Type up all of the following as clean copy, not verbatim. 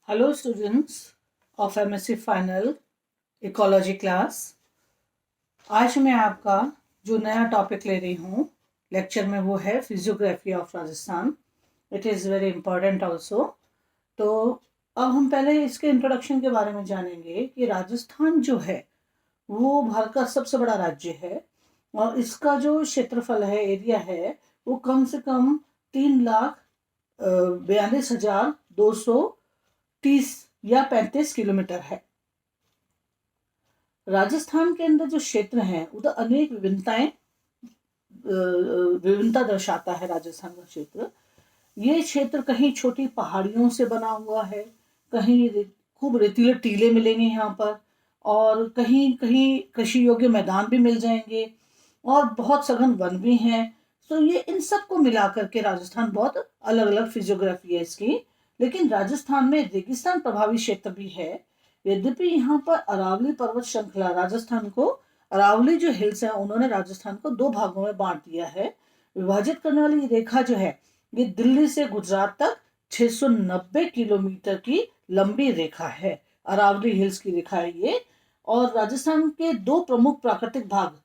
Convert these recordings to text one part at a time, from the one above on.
Hello students of MSc final ecology class. आज मैं आपका जो नया टॉपिक ले रही हूँ लेक्चर में वो है physiography of Rajasthan. It is very important also. तो अब हम पहले इसके इंट्रोडक्शन के बारे में जानेंगे कि राजस्थान जो है वो भारत का सबसे बड़ा राज्य है और इसका जो क्षेत्रफल है, एरिया है, वो कम से कम 3,42,230 या 35 किलोमीटर है। राजस्थान के अंदर जो क्षेत्र है उधर अनेक विभिन्नता दर्शाता है। राजस्थान का क्षेत्र, ये क्षेत्र कहीं छोटी पहाड़ियों से बना हुआ है, कहीं खूब रेतीले टीले मिलेंगे यहाँ पर, और कहीं कहीं कृषि योग्य मैदान भी मिल जाएंगे और बहुत सघन वन भी हैं। तो ये इन सब को मिला करके राजस्थान बहुत अलग अलग फिजियोग्राफी है इसकी। लेकिन राजस्थान में रेगिस्तान प्रभावी क्षेत्र भी है। यद्यपि यहाँ पर अरावली पर्वत श्रृंखला राजस्थान को, अरावली जो हिल्स है उन्होंने राजस्थान को दो भागों में बांट दिया है। विभाजित करने वाली रेखा जो है ये दिल्ली से गुजरात तक 690 किलोमीटर की लंबी रेखा है। अरावली हिल्स की रेखा है ये। और राजस्थान के दो प्रमुख प्राकृतिक भाग,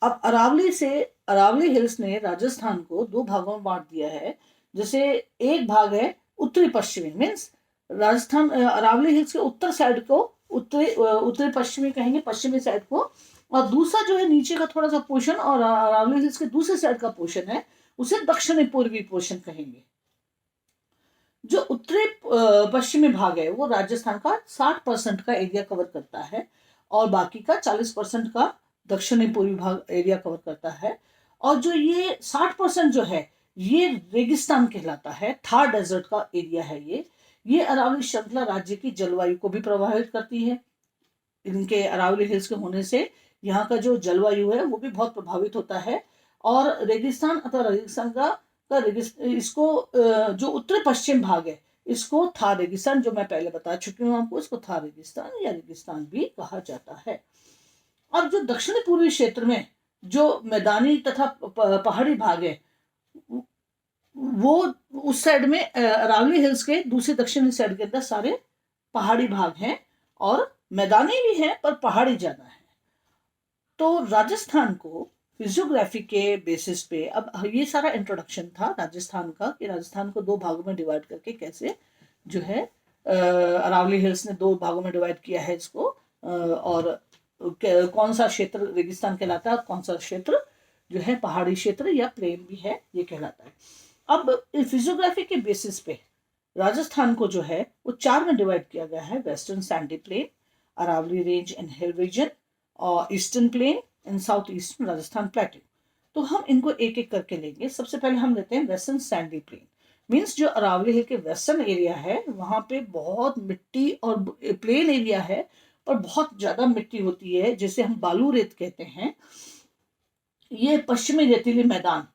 अब अरावली हिल्स ने राजस्थान को दो भागों में बांट दिया है। जैसे एक भाग है उत्तरी पश्चिमी, मीन्स राजस्थान अरावली हिल्स के उत्तर साइड को उत्तरी पश्चिमी कहेंगे, पश्चिमी साइड को। और दूसरा जो है नीचे का थोड़ा सा पोर्शन और अरावली हिल्स के दूसरे साइड का पोर्शन है, उसे दक्षिणी पूर्वी पोर्शन कहेंगे। जो उत्तरी पश्चिमी भाग है वो राजस्थान का 60% का एरिया कवर करता है और बाकी का 40% का दक्षिणी पूर्वी भाग एरिया कवर करता है। और जो ये 60% जो है ये रेगिस्तान कहलाता है, थार डेजर्ट का एरिया है ये अरावली श्रृंखला राज्य की जलवायु को भी प्रभावित करती है। इनके अरावली हिल्स के होने से यहाँ का जो जलवायु है वो भी बहुत प्रभावित होता है। और रेगिस्तान अथवा रेगिस्तान का इसको जो उत्तर पश्चिम भाग है इसको थार रेगिस्तान, जो मैं पहले बता चुकी हूँ आपको, इसको थार रेगिस्तान या रेगिस्तान भी कहा जाता है। अब जो दक्षिणी पूर्वी क्षेत्र में जो मैदानी तथा पहाड़ी भाग है वो उस साइड में अरावली हिल्स के दूसरे दक्षिणी साइड के अंदर सारे पहाड़ी भाग हैं और मैदानी भी है पर पहाड़ी ज्यादा है। तो राजस्थान को फिजियोग्राफी के बेसिस पे, अब ये सारा इंट्रोडक्शन था राजस्थान का कि राजस्थान को दो भागों में डिवाइड करके कैसे जो है अरावली हिल्स ने दो भागों में डिवाइड किया है इसको, और कौन सा क्षेत्र रेगिस्तान कहलाता है और कौन सा क्षेत्र जो है पहाड़ी क्षेत्र या प्लेन भी है ये कहलाता है। अब फिजियोग्राफी के बेसिस पे राजस्थान को जो है वो चार में डिवाइड किया गया है: western sandy plain, Aravalli range and hill region, और eastern plain and south eastern Rajasthan plateau. तो हम इनको एक एक करके लेंगे। सबसे पहले हम लेते हैं वेस्टर्न सैंडी प्लेन। मीन्स जो अरावली हिल के वेस्टर्न एरिया है वहां पे बहुत मिट्टी और प्लेन एरिया है और बहुत ज्यादा मिट्टी होती है, जिसे हम बालू रेत कहते हैं। ये पश्चिमी रेतीली मैदान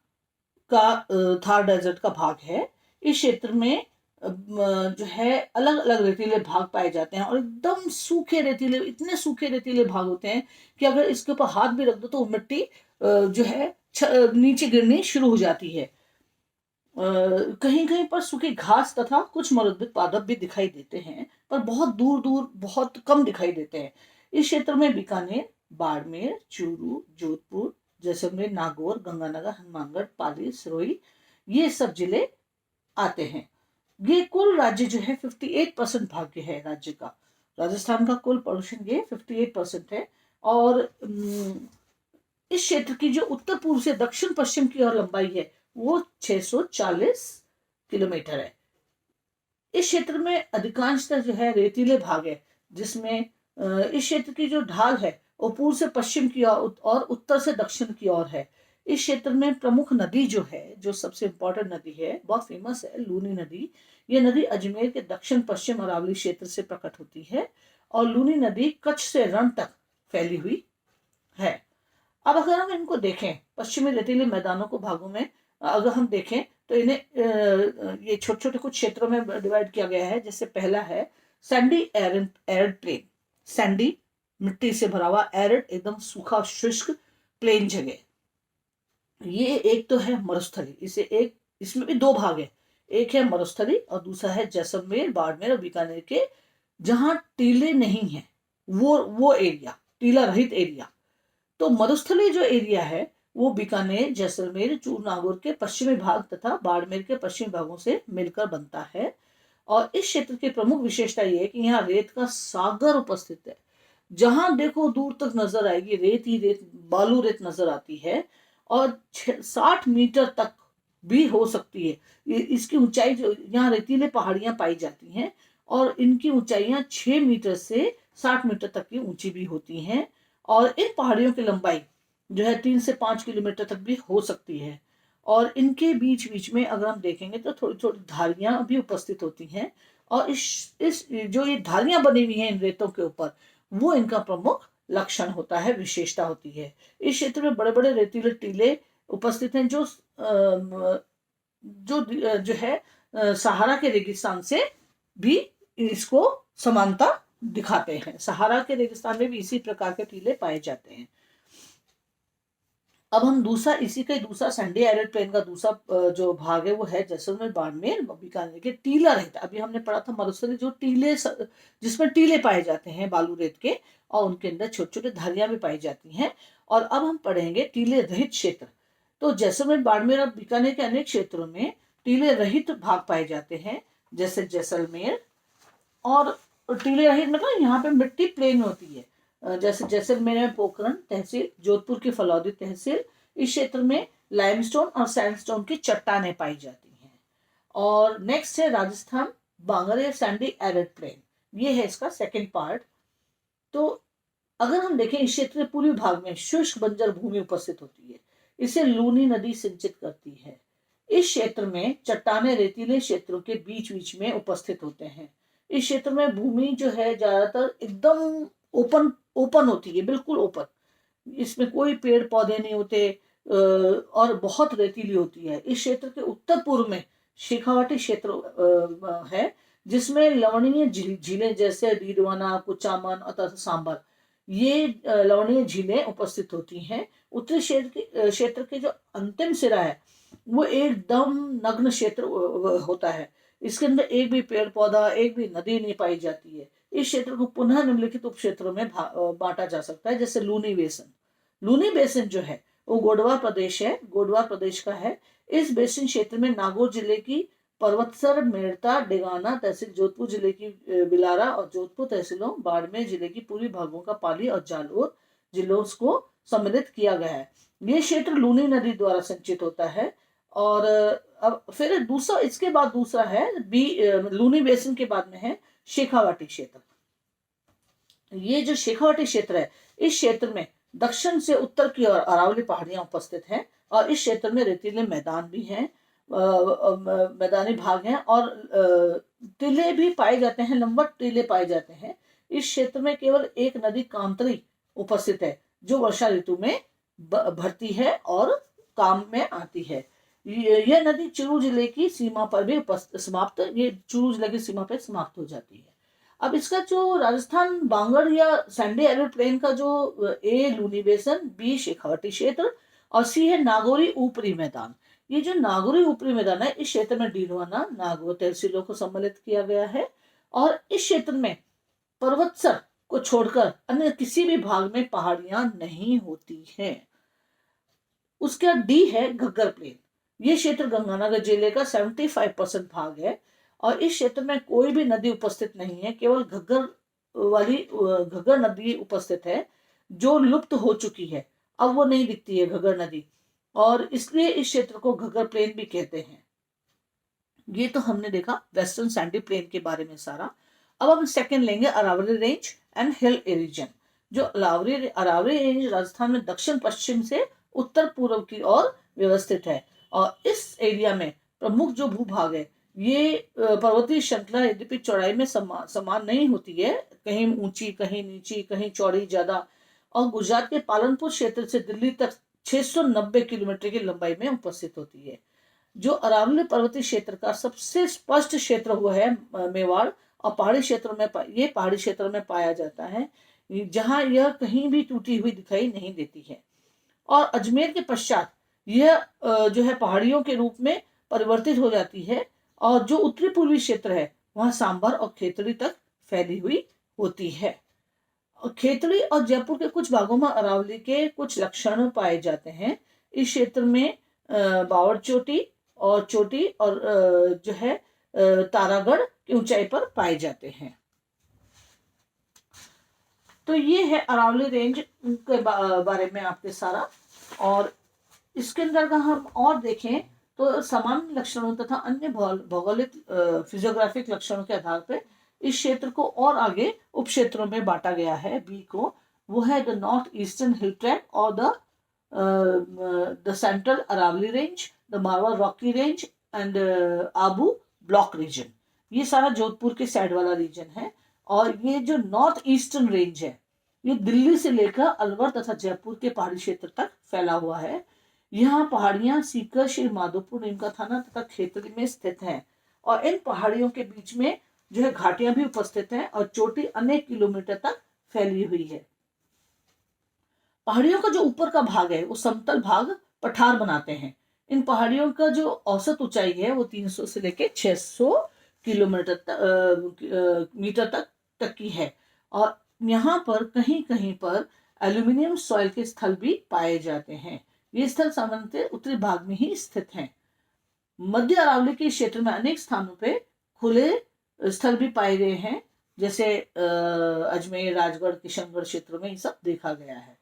का थार डेजर्ट का भाग है। इस क्षेत्र में जो है अलग अलग रेतीले भाग पाए जाते हैं और एकदम सूखे रेतीले, इतने सूखे रेतीले भाग होते हैं कि अगर इसके ऊपर हाथ भी रख दो तो मिट्टी जो है नीचे गिरनी शुरू हो जाती है। कहीं कहीं पर सूखी घास तथा कुछ मरुद्भिक पादप भी दिखाई देते हैं, पर बहुत दूर दूर बहुत कम दिखाई देते हैं। इस क्षेत्र में बीकानेर, बाड़मेर, चूरू, जोधपुर, जैसलमेर, नागौर, गंगानगर, हनुमानगढ़, पाली, सिरोही, ये सब जिले आते हैं। ये कुल राज्य जो है 58% भाग्य है राज्य का। राजस्थान का कुल पोर्शन ये 58% है। और इस क्षेत्र की जो उत्तर पूर्व से दक्षिण पश्चिम की ओर लंबाई है वो 640 किलोमीटर है। इस क्षेत्र में अधिकांशतः जो है रेतीले भाग है, जिसमें इस क्षेत्र की जो ढाल है वो पूर्व से पश्चिम की ओर और उत्तर से दक्षिण की ओर है। इस क्षेत्र में प्रमुख नदी जो है, जो सबसे इंपॉर्टेंट नदी है, बहुत फेमस है, लूनी नदी। ये नदी अजमेर के दक्षिण पश्चिम अरावली क्षेत्र से प्रकट होती है और लूनी नदी कच्छ से रण तक फैली हुई है। अब अगर हम इनको देखें, पश्चिमी रेतीले मैदानों को भागों में अगर हम देखें तो इन्हें ये छोटे छोटे कुछ क्षेत्रों में डिवाइड किया गया है। जैसे पहला है सैंडी एरिड प्लेन, सैंडी मिट्टी से भरा हुआ, एरिड एकदम सूखा शुष्क प्लेन जगह। ये एक तो है मरुस्थली, इसमें भी दो भाग है। एक है मरुस्थली और दूसरा है जैसलमेर, बाड़मेर और बीकानेर के जहां टीले नहीं है, वो एरिया, टीला रहित एरिया। तो मरुस्थली जो एरिया है वो बीकानेर, जैसलमेर, चूरनागौर के पश्चिमी भाग तथा बाड़मेर के पश्चिमी भागों से मिलकर बनता है। और इस क्षेत्र की प्रमुख विशेषता यह है कि यहाँ रेत का सागर उपस्थित है। जहां देखो दूर तक नजर आएगी रेत ही रेत, बालू रेत नजर आती है। और 60 मीटर तक भी हो सकती है इसकी ऊंचाई। जो यहाँ रेतीले पहाड़ियां पाई जाती हैं और इनकी ऊंचाइयां 6 मीटर से 60 मीटर तक की ऊंची भी होती हैं। और इन पहाड़ियों की लंबाई जो है 3 से 5 किलोमीटर तक भी हो सकती है। और इनके बीच बीच में अगर हम देखेंगे तो थोड़ी थोड़ी धारियां भी उपस्थित होती हैं। और इस जो ये धारियां बनी हुई हैं इन रेतों के ऊपर, वो इनका प्रमुख लक्षण होता है, विशेषता होती है। इस क्षेत्र में बड़े बड़े रेतीले टीले उपस्थित हैं जो है सहारा के रेगिस्तान से भी इसको समानता दिखाते हैं। सहारा के रेगिस्तान में भी इसी प्रकार के टीले पाए जाते हैं। अब हम इसी का दूसरा सैंडी एरिड प्लेन का दूसरा जो भाग है वो है जैसलमेर, बाड़मेर, बीकानेर के टीला रहता। अभी हमने पढ़ा था मरुस्थली जो जिसमें टीले पाए जाते हैं बालू रेत के, और उनके अंदर छोटे छोटे धारियां भी पाई जाती हैं। और अब हम पढ़ेंगे टीले रहित क्षेत्र। तो जैसलमेर, बाड़मेर और बीकानेर के अनेक क्षेत्रों में टीले रहित भाग पाए जाते हैं, जैसे जैसलमेर। और टीले रहित मतलब यहाँ पे मिट्टी प्लेन होती है, जैसे जैसलमेर में पोखरण तहसील, जोधपुर की फलौदी तहसील, इस क्षेत्र में लाइमस्टोन और सैंडस्टोन की चट्टानें पाई जाती हैं। और नेक्स्ट है राजस्थान, बांगर सैंडी एरिड प्लेन, ये है इसका सेकंड पार्ट। तो अगर हम देखें इस क्षेत्र के पूर्वी भाग में शुष्क बंजर भूमि उपस्थित होती है, इसे लूनी नदी सिंचित करती है। इस क्षेत्र में चट्टाने रेतीले क्षेत्रों के बीच बीच में उपस्थित होते हैं। इस क्षेत्र में भूमि जो है ज्यादातर एकदम ओपन होती है, बिल्कुल ओपन, इसमें कोई पेड़ पौधे नहीं होते और बहुत रेतीली होती है। इस क्षेत्र के उत्तर पूर्व में शेखावाटी क्षेत्र है, जिसमें लवणीय झीलें जैसे डीडवाना, कुचामन और सांबर, ये लवणीय झीलें उपस्थित होती हैं। उत्तरी क्षेत्र के जो अंतिम सिरा है वो एकदम नग्न क्षेत्र होता है। इसके अंदर एक भी पेड़ पौधा, एक भी नदी नहीं पाई जाती है। इस क्षेत्र को पुनः निम्नलिखित उप क्षेत्रों में बांटा जा सकता है, जैसे लूनी बेसिन। लूनी बेसिन जो है वो गोडवार प्रदेश का है। इस बेसिन क्षेत्र में नागौर जिले की पर्वतसर, मेड़ता, डेगाना तहसील, जोधपुर जिले की बिलारा और जोधपुर तहसीलों, बाड़मेर जिले की पूर्वी भागों का पाली और जालोर जिलों को सम्मिलित किया गया है। ये क्षेत्र लूनी नदी द्वारा संचित होता है। और अब फिर इसके बाद दूसरा है लूनी बेसिन के बाद में है शेखावाटी क्षेत्र। ये जो शेखावाटी क्षेत्र है, इस क्षेत्र में दक्षिण से उत्तर की ओर अरावली पहाड़ियां उपस्थित हैं और इस क्षेत्र में रेतीले मैदान भी हैं, मैदानी भाग हैं और टीले भी पाए जाते हैं, लंबवत टीले पाए जाते हैं। इस क्षेत्र में केवल एक नदी कांतरी उपस्थित है जो वर्षा ऋतु में भरती है और काम में आती है। यह नदी चूरू जिले की सीमा पर भी चूरू जिले की सीमा पर समाप्त हो जाती है। अब इसका जो राजस्थान बांगर या सैंडी एरिड प्लेन का जो ए लूनी बेसन, बी शेखावाटी क्षेत्र और सी है नागौरी ऊपरी मैदान। ये जो नागौरी ऊपरी मैदान है, इस क्षेत्र में डीडवाना, नागौर तहसीलों को सम्मिलित किया गया है। और इस क्षेत्र में पर्वतसर को छोड़कर अन्य किसी भी भाग में पहाड़ियां नहीं होती हैं। उसका डी है घग्गर प्लेन। ये क्षेत्र गंगानगर जिले का 75% भाग है और इस क्षेत्र में कोई भी नदी उपस्थित नहीं है, केवल घग्गर नदी उपस्थित है जो लुप्त हो चुकी है, अब वो नहीं दिखती है घग्गर नदी, और इसलिए इस क्षेत्र को घग्गर प्लेन भी कहते हैं। ये तो हमने देखा वेस्टर्न सैंडी प्लेन के बारे में सारा। अब हम सेकंड लेंगे Aravali range and hill region. जो अरावली रेंज राजस्थान में दक्षिण पश्चिम से उत्तर पूर्व की ओर व्यवस्थित है और इस एरिया में प्रमुख जो भूभाग है, ये पर्वतीय श्रृंखला यद्यपि चौड़ाई में समान नहीं होती है, कहीं ऊंची, कहीं नीची, कहीं चौड़ी ज्यादा, और गुजरात के पालनपुर क्षेत्र से दिल्ली तक 690 किलोमीटर की लंबाई में उपस्थित होती है। जो अरावली पर्वतीय क्षेत्र का सबसे स्पष्ट क्षेत्र हुआ है मेवाड़, और पहाड़ी क्षेत्रों में पाया जाता है, जहां यह कहीं भी टूटी हुई दिखाई नहीं देती है। और अजमेर के पश्चात यह जो है पहाड़ियों के रूप में परिवर्तित हो जाती है और जो उत्तरी पूर्वी क्षेत्र है वह सांभर और खेतड़ी तक फैली हुई होती है। और खेतड़ी और जयपुर के कुछ भागों में अरावली के कुछ लक्षण पाए जाते हैं। इस क्षेत्र में बावड़ चोटी और चोटी और जो है तारागढ़ की ऊंचाई पर पाए जाते हैं। तो ये है अरावली रेंज के बारे में आपके सारा। और इसके अंदर अगर हम और देखें तो सामान्य लक्षणों तथा अन्य भौगोलिक फिजियोग्राफिक लक्षणों के आधार पर इस क्षेत्र को और आगे उप क्षेत्रों में बांटा गया है। बी को वो है the north eastern hill tract और the central Aravalli range, the Marwar rocky range and Abu block region. ये सारा जोधपुर के साइड वाला रीजन है। और ये जो नॉर्थ ईस्टर्न रेंज है ये दिल्ली से लेकर अलवर तथा जयपुर के पहाड़ी क्षेत्र तक फैला हुआ है। यहाँ पहाड़ियां सीकर, श्री माधोपुर, नीमका थाना तथा खेतड़ी में स्थित हैं। और इन पहाड़ियों के बीच में जो है घाटियां भी उपस्थित हैं और चोटी अनेक किलोमीटर तक फैली हुई है। पहाड़ियों का जो ऊपर का भाग है वो समतल भाग पठार बनाते हैं। इन पहाड़ियों का जो औसत ऊंचाई है वो 300 से लेकर 600 मीटर तक की है। और यहाँ पर कहीं कहीं पर एल्यूमिनियम सॉइल के स्थल भी पाए जाते हैं। ये स्थल सामान्यतः उत्तरी भाग में ही स्थित हैं। मध्य अरावली के क्षेत्र में अनेक स्थानों पे खुले स्थल भी पाए गए हैं, जैसे अजमेर, राजगढ़, किशनगढ़ क्षेत्रों में ये सब देखा गया है।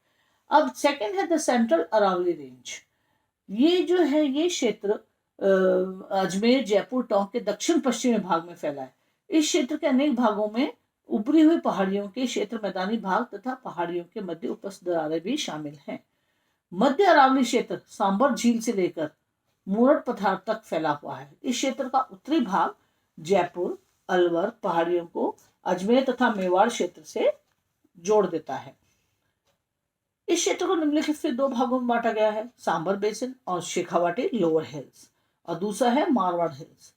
अब सेकंड है द सेंट्रल अरावली रेंज। ये जो है ये क्षेत्र अजमेर, जयपुर, टोंक के दक्षिण पश्चिमी भाग में फैला है। इस क्षेत्र के अनेक भागों में उभरी हुई पहाड़ियों के क्षेत्र, मैदानी भाग तथा पहाड़ियों के मध्य उपस्थित दरारें भी शामिल हैं। मध्य अरावली क्षेत्र सांबर झील से लेकर मूरठ पठार तक फैला हुआ है। इस क्षेत्र का उत्तरी भाग जयपुर, अलवर पहाड़ियों को अजमेर तथा मेवाड़ क्षेत्र से जोड़ देता है। इस क्षेत्र को निम्नलिखित से दो भागों में बांटा गया है, सांबर बेसिन और शेखावाटी लोअर हिल्स, और दूसरा है मारवाड़ हिल्स।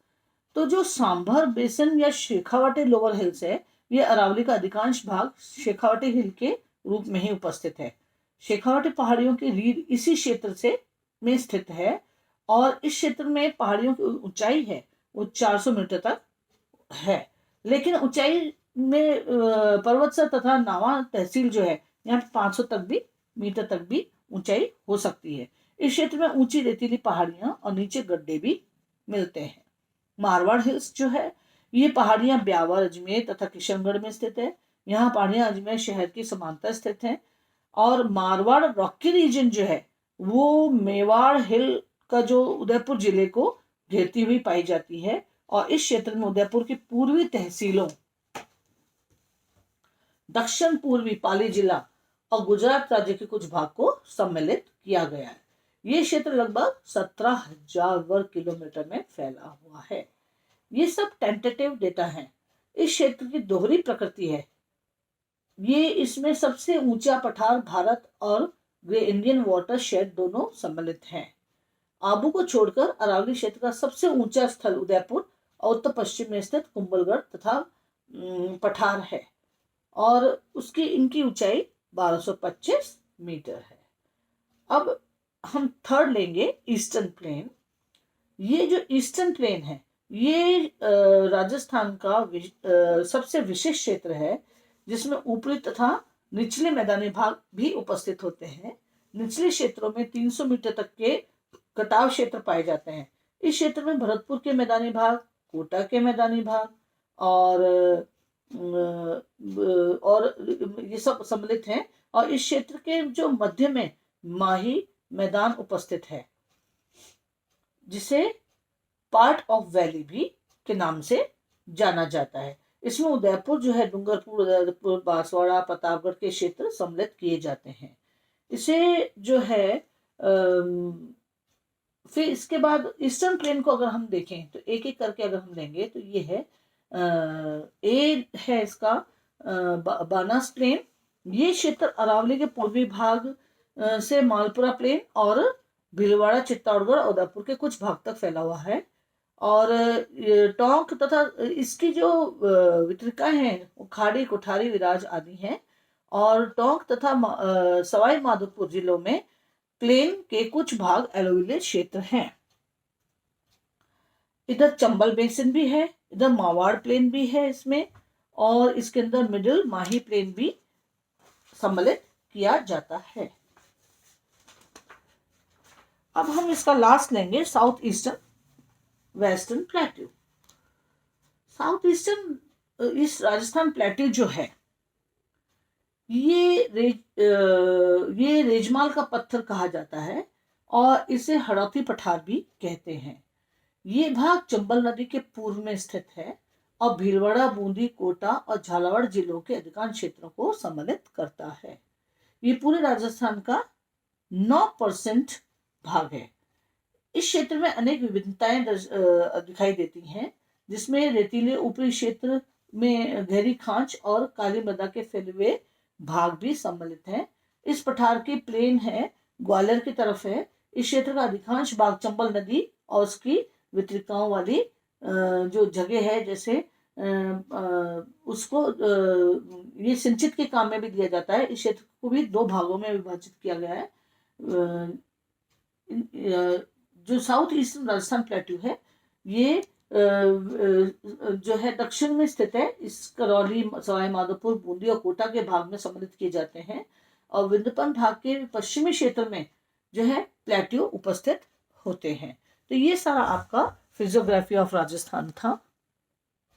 तो जो सांबर बेसिन या शेखावाटी लोअर हिल्स है ये अरावली का अधिकांश भाग शेखावाटी हिल के रूप में ही उपस्थित है। शेखावाटी पहाड़ियों की रीढ़ इसी क्षेत्र से में स्थित है और इस क्षेत्र में पहाड़ियों की ऊंचाई है वो 400 मीटर तक है। लेकिन ऊंचाई में पर्वतसर तथा नावा तहसील जो है यहाँ 500 मीटर तक भी ऊंचाई हो सकती है। इस क्षेत्र में ऊंची रेतीली पहाड़ियां और नीचे गड्ढे भी मिलते हैं। मारवाड़ हिल्स जो है ये पहाड़ियां ब्यावर, अजमेर तथा किशनगढ़ में स्थित है। यहाँ पहाड़ियां अजमेर शहर की समांतर स्थित हैं। और मारवाड़ रॉकी रीजन जो है वो मेवाड़ हिल का जो उदयपुर जिले को घेरती हुई पाई जाती है। और इस क्षेत्र में उदयपुर की पूर्वी तहसीलों, दक्षिण पूर्वी पाली जिला और गुजरात राज्य के कुछ भाग को सम्मिलित किया गया है। ये क्षेत्र लगभग 17,000 वर्ग किलोमीटर में फैला हुआ है। ये सब टेंटेटिव डेटा हैं। इस क्षेत्र की दोहरी प्रकृति है। ये इसमें सबसे ऊंचा पठार भारत और ग्रे इंडियन वाटर शेड दोनों सम्मिलित हैं। आबू को छोड़कर अरावली क्षेत्र का सबसे ऊंचा स्थल उदयपुर और उत्तर पश्चिम में स्थित कुंभलगढ़ तथा पठार है और उसकी इनकी ऊंचाई 1225 मीटर है। अब हम थर्ड लेंगे ईस्टर्न प्लेन। ये जो ईस्टर्न प्लेन है ये राजस्थान का सबसे विशिष्ट क्षेत्र है जिसमें ऊपरी तथा निचले मैदानी भाग भी उपस्थित होते हैं। निचले क्षेत्रों में 300 मीटर तक के कटाव क्षेत्र पाए जाते हैं। इस क्षेत्र में भरतपुर के मैदानी भाग, कोटा के मैदानी भाग और ये सब सम्मिलित हैं। और इस क्षेत्र के जो मध्य में माही मैदान उपस्थित है जिसे पार्ट ऑफ वैली भी के नाम से जाना जाता है। इसमें उदयपुर जो है डूंगरपुर, उदयपुर, बांसवाड़ा, प्रतापगढ़ के क्षेत्र सम्मिलित किए जाते हैं। इसे जो है फिर इसके बाद ईस्टर्न प्लेन को अगर हम देखें तो एक एक करके अगर हम लेंगे तो ये है ए है इसका बानास प्लेन। ये क्षेत्र अरावली के पूर्वी भाग से मालपुरा प्लेन और भीलवाड़ा, चित्तौड़गढ़, उदयपुर के कुछ भाग तक फैला हुआ है। और टोंक तथा इसकी जो वितरिकाएं हैं वो खाड़ी, कोठारी, विराज आदि हैं। और टोंक तथा सवाई माधोपुर जिलों में प्लेन के कुछ भाग एलोविले क्षेत्र हैं। इधर चंबल बेसिन भी है, इधर मावाड़ प्लेन भी है इसमें, और इसके अंदर मिडिल माही प्लेन भी सम्मिलित किया जाता है। अब हम इसका लास्ट लेंगे south eastern western plateau. South eastern इस राजस्थान प्लेट्यू जो है ये रेजमाल का पत्थर कहा जाता है और इसे हड़ौती पठार भी कहते हैं। ये भाग चंबल नदी के पूर्व में स्थित है और भीलवाड़ा, बूंदी, कोटा और झालावाड़ जिलों के अधिकांश क्षेत्रों को सम्मिलित करता है। ये पूरे राजस्थान का 9% भाग है। इस क्षेत्र में अनेक विभिन्नताएं दिखाई देती हैं, जिसमें रेतीले ऊपरी क्षेत्र में गहरी खांच और काली मृदा के फैले हुए भाग भी सम्मिलित हैं। इस पठार की प्लेन है ग्वालियर की तरफ है। इस क्षेत्र का अधिकांश भाग चंबल नदी और उसकी वितरिकाओं वाली जो जगह है, जैसे उसको ये सिंचित के काम में भी दिया जाता है। इस क्षेत्र को भी 2 भागों में विभाजित किया गया है। जो साउथ ईस्टर्न राजस्थान प्लेट्यू है ये जो है दक्षिण में स्थित है। इस करौली, सवाई माधोपुर, बूंदी और कोटा के भाग में सम्मिलित किए जाते हैं और विंध्यपन भाग के पश्चिमी क्षेत्र में जो है प्लेट्यू उपस्थित होते हैं। तो ये सारा आपका फिजियोग्राफी ऑफ राजस्थान था।